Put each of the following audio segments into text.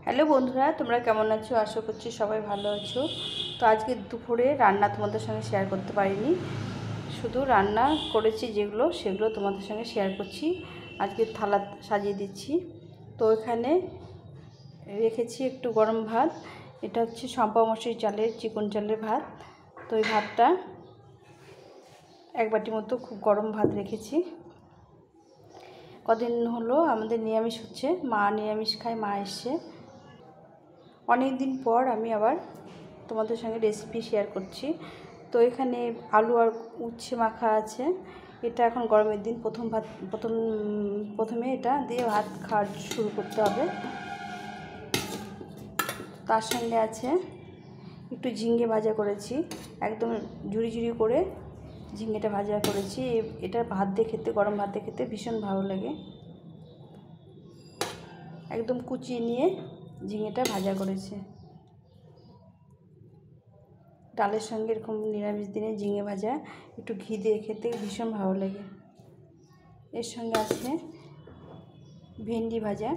Hello বন্ধুরা, তোমরা কেমন আছো? আশা করছি সবাই ভালো আছো। তো আজকে দুপুরে রান্না তোমাদের সঙ্গে শেয়ার করতে পারিনি, শুধু রান্না করেছি যেগুলো সেগুলো তোমাদের সঙ্গে শেয়ার করছি। আজকে থালা সাজিয়ে দিচ্ছি। তো এখানে রেখেছি একটু গরম ভাত। এটা হচ্ছে সম্পা মসুর চালের চিকন চালের ভাত। তো এই ভাতটা এক বাটি মতো খুব গরম ভাত রেখেছি। কদিন হলো আমাদের নিরামিষ হচ্ছে, মা নিরামিষ খায়, মা এসছে। অনেক দিন পর আমি আবার তোমাদের সঙ্গে রেসিপি শেয়ার করছি। তো এখানে আলু আর উচ্ছে মাখা আছে। এটা এখন গরমের দিন প্রথমে এটা দিয়ে ভাত খাওয়া শুরু করতে হবে। তার সঙ্গে আছে একটু ঝিঙে ভাজা করেছি, একদম ঝুরি ঝুরি করে ঝিঙেটা ভাজা করেছি। এটা ভাত দিয়ে খেতে, গরম ভাত দিয়ে খেতে ভীষণ ভালো লাগে। একদম কুচিয়ে নিয়ে ঝিঙেটা ভাজা করেছি। ডালের সঙ্গে এরকম নিরামিষ দিনে ঝিঙে ভাজা একটু ঘি দিয়ে খেতে ভীষণ ভালো লাগে। এর সঙ্গে আছে ভেন্ডি ভাজা,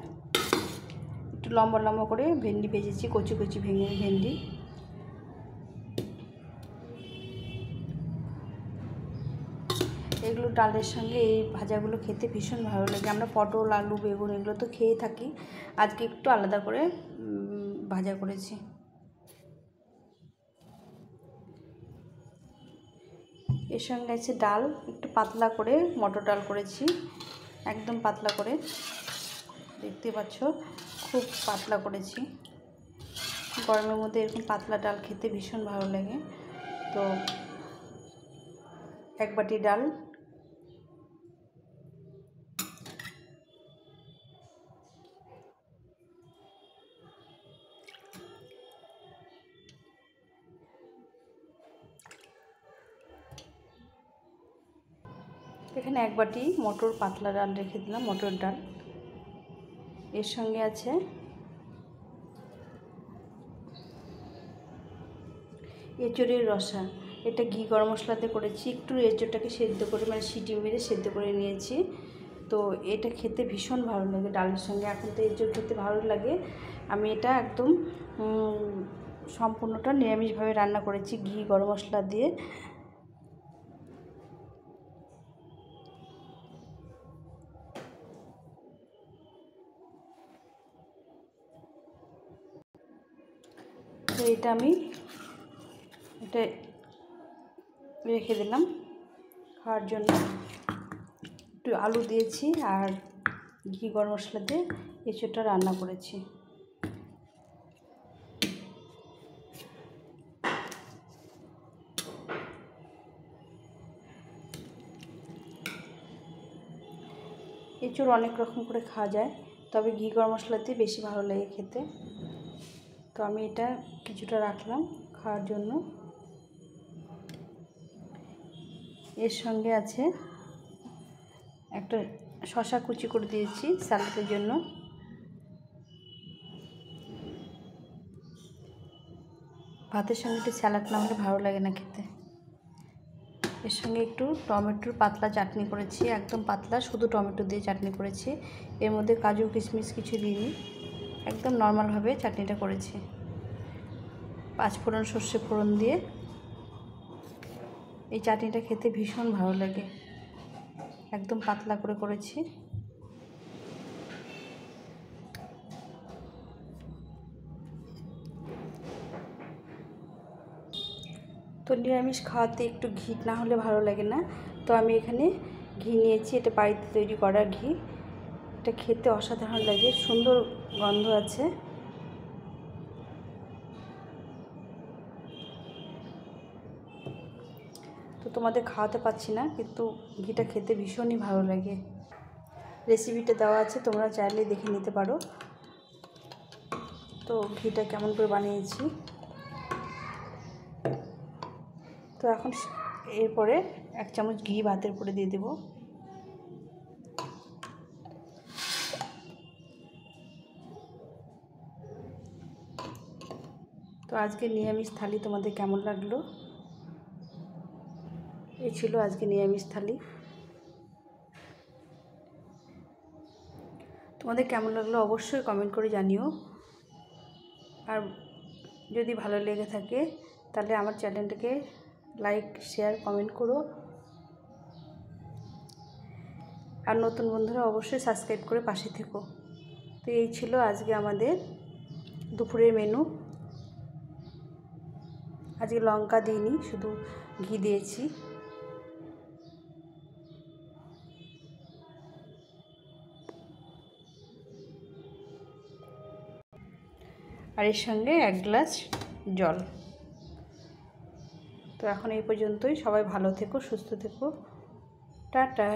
একটু লম্বা লম্বা করে ভেন্ডি ভেজেছি, কচি কচি ভেন্ডি। এগুলো ডালের সঙ্গে এই ভাজাগুলো খেতে ভীষণ ভালো লাগে। আমরা পটল, আলু, বেগুন এগুলো তো খেয়ে থাকি, আজকে একটু আলাদা করে ভাজা করেছি। এর সঙ্গে আছে ডাল, একটু পাতলা করে মটর ডাল করেছি, একদম পাতলা করে, দেখতে পাচ্ছ খুব পাতলা করেছি। গরমের মধ্যে এরকম পাতলা ডাল খেতে ভীষণ ভালো লাগে। তো এক বাটি ডাল। এখানে এক বাটি মটর পাতলা ডাল রেখে দিলাম, মটর ডাল। এর সঙ্গে আছে এঁচোড়ের রসা। এটা ঘি গরম মশলাতে করেছি, একটু এঁচোড়টাকে সেদ্ধ করে, মানে সিটি মেরে সেদ্ধ করে নিয়েছি। তো এটা খেতে ভীষণ ভালো লাগে ডালের সঙ্গে। এখন তো এঁচোড় খেতে ভালো লাগে। আমি এটা একদম সম্পূর্ণটা নিরামিষভাবে রান্না করেছি, ঘি গরম মশলা দিয়ে। তো এটা আমি রেখে দিলাম খাওয়ার জন্য। একটু আলু দিয়েছি আর ঘি গরম মশলা দিয়ে এঁচোড়টা রান্না করেছি। এঁচোড় অনেক রকম করে খাওয়া যায়, তবে ঘি গরম মশলা দিয়ে বেশি ভালো লাগে খেতে। তো আমি এটা কিছুটা রাখলাম খাওয়ার জন্য। এর সঙ্গে আছে একটা শসা কুচি করে দিয়েছি স্যালাডের জন্য। ভাতের সঙ্গে একটু স্যালাড না হলে ভালো লাগে না খেতে। এর সঙ্গে একটু টমেটোর পাতলা চাটনি করেছি, একদম পাতলা, শুধু টমেটো দিয়ে চাটনি করেছি। এর মধ্যে কাজু কিশমিশ কিছু দিইনি, একদম নর্মালভাবে চাটনিটা করেছি। 5 ফোড়ন, সর্ষে ফোড়ন দিয়ে এই চাটনিটা খেতে ভীষণ ভালো লাগে। একদম পাতলা করে করেছি। তো নিরামিষ খাওয়াতে একটু ঘি না হলে ভালো লাগে না। তো আমি এখানে ঘি নিয়েছি, এটা বাড়িতে তৈরি করা ঘি। এটা খেতে অসাধারণ লাগে, সুন্দর গন্ধ আছে। তো তোমাদের খাওয়াতে পারছি না, কিন্তু ঘিটা খেতে ভীষণই ভালো লাগে। রেসিপিটা দেওয়া আছে, তোমরা চাইলে দেখে নিতে পারো। তো ঘিটা কেমন করে বানিয়েছি। তো এখন এরপরে 1 চামচ ঘি ভাতের উপরে দিয়ে দেব। তো আজকে নিরামিষ থালি তোমাদের কেমন লাগলো? এই ছিল আজকে নিরামিষ থালি। তোমাদের কেমন লাগলো অবশ্যই কমেন্ট করে জানিও। আর যদি ভালো লেগে থাকে তাহলে আমার চ্যানেলটাকে লাইক, শেয়ার, কমেন্ট করো। আর নতুন বন্ধুরা অবশ্যই সাবস্ক্রাইব করে পাশে থেকো। তো এই ছিল আজকে আমাদের দুপুরের মেনু। আজকে লঙ্কা দিইনি, শুধু ঘি দিয়েছি। আর এর সঙ্গে 1 গ্লাস জল। তো এখন এই পর্যন্তই। সবাই ভালো থেকো, সুস্থ থেকো। টাটা।